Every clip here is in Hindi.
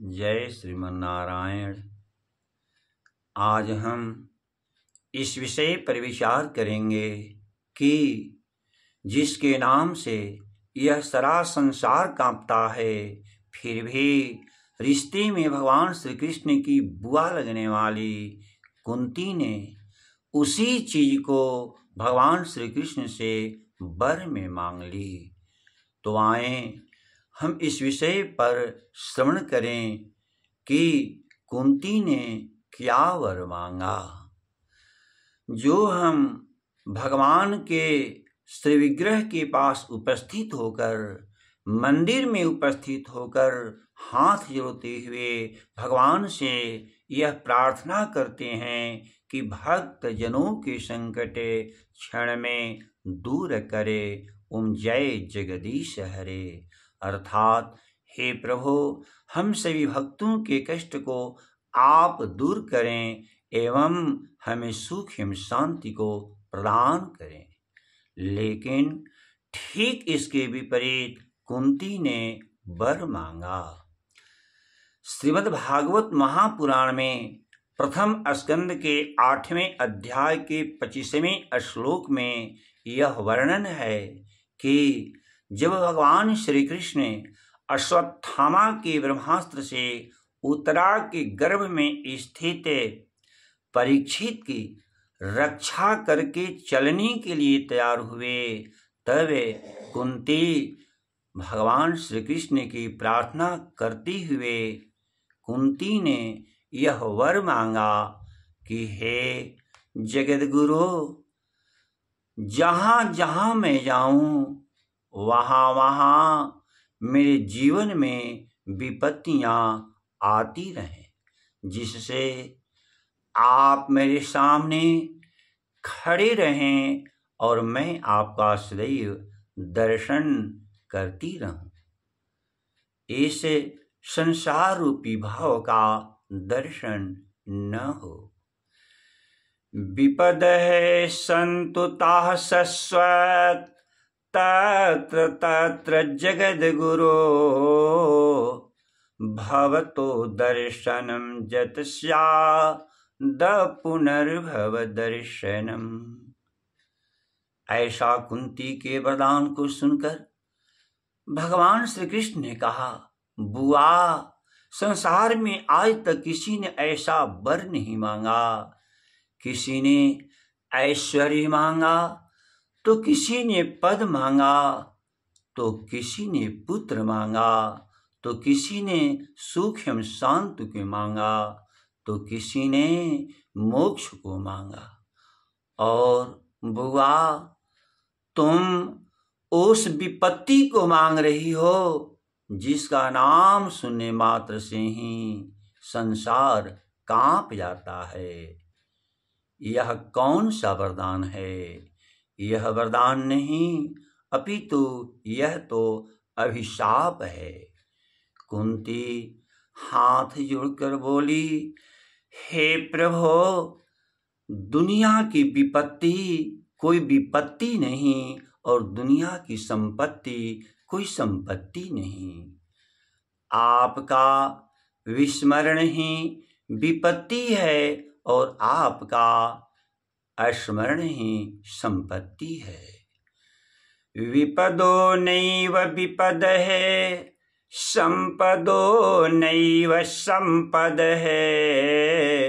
जय श्रीमन्नारायण। आज हम इस विषय पर विचार करेंगे कि जिसके नाम से यह सारा संसार कांपता है, फिर भी रिश्ते में भगवान श्री कृष्ण की बुआ लगने वाली कुंती ने उसी चीज को भगवान श्री कृष्ण से वर में मांग ली। तो आए हम इस विषय पर श्रवण करें कि कुंती ने क्या वर मांगा। जो हम भगवान के श्री विग्रह के पास उपस्थित होकर, मंदिर में उपस्थित होकर हाथ जोड़ते हुए भगवान से यह प्रार्थना करते हैं कि भक्त जनों के संकट क्षण में दूर करे, ओम जय जगदीश हरे। अर्थात हे प्रभु, हम सभी भक्तों के कष्ट को आप दूर करें एवं हमें सुख एवं शांति को प्रदान करें। लेकिन ठीक इसके विपरीत कुंती ने वर मांगा। श्रीमद् भागवत महापुराण में प्रथम स्कंद के 8वें अध्याय के 25वें श्लोक में यह वर्णन है कि जब भगवान श्री कृष्ण अश्वत्थामा के ब्रह्मास्त्र से उत्तरा के गर्भ में स्थित परीक्षित की रक्षा करके चलने के लिए तैयार हुए, तब कुंती भगवान श्री कृष्ण की प्रार्थना करते हुए कुंती ने यह वर मांगा कि हे जगद्गुरु, जहाँ जहाँ मैं जाऊं वहाँ वहाँ मेरे जीवन में विपत्तियाँ आती रहें, जिससे आप मेरे सामने खड़े रहें और मैं आपका सदैव दर्शन करती रहूं। इस संसार रूपी भाव का दर्शन न हो। विपद है संतुता शश्वत तत्र तत्र जगद्गुरो, भवतो दर्शनम जत स्याद पुनर्भव दर्शनम। ऐसा कुंती के वरदान को सुनकर भगवान श्री कृष्ण ने कहा, बुआ, संसार में आज तक किसी ने ऐसा वर नहीं मांगा। किसी ने ऐश्वर्य मांगा, तो किसी ने पद मांगा, तो किसी ने पुत्र मांगा, तो किसी ने सुख एवं शांति को मांगा, तो किसी ने मोक्ष को मांगा। और बुआ, तुम उस विपत्ति को मांग रही हो जिसका नाम सुनने मात्र से ही संसार कांप जाता है। यह कौन सा वरदान है? यह वरदान नहीं, अपितु यह तो अभिशाप है। कुंती हाथ जोड़कर बोली, हे प्रभु, दुनिया की विपत्ति कोई विपत्ति नहीं और दुनिया की संपत्ति कोई संपत्ति नहीं। आपका विस्मरण ही विपत्ति है और आपका स्मरण ही संपत्ति है। विपदो नैव विपद है, संपदो नैव संपद है।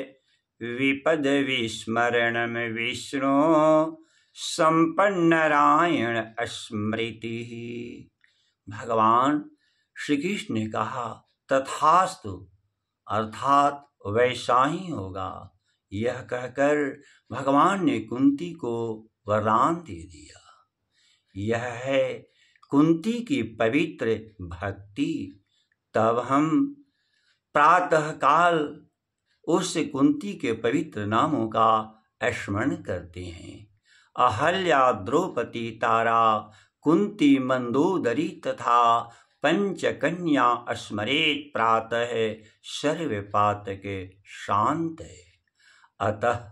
विपद विस्मरणम विष्णु संपन्न नारायण स्मृति। भगवान श्री कृष्ण ने कहा, तथास्तु, अर्थात वैसा ही होगा। यह कहकर भगवान ने कुंती को वरदान दे दिया। यह है कुंती की पवित्र भक्ति। तब हम प्रातः काल उस कुंती के पवित्र नामों का स्मरण करते हैं। अहल्या, द्रौपदी, तारा, कुंती, मंदोदरी तथा पंचकन्या स्मरेत प्रातः सर्वपातक शांत। अतः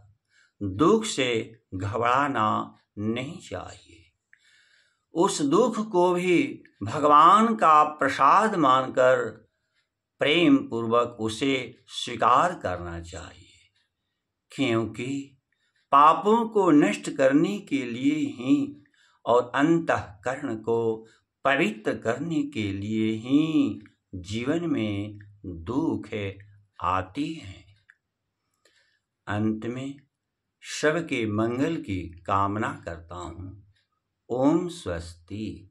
दुख से घबराना नहीं चाहिए। उस दुख को भी भगवान का प्रसाद मानकर प्रेम पूर्वक उसे स्वीकार करना चाहिए, क्योंकि पापों को नष्ट करने के लिए ही और अंतःकरण को पवित्र करने के लिए ही जीवन में दुख आती है। अंत में सबके मंगल की कामना करता हूँ। ओम स्वस्ति।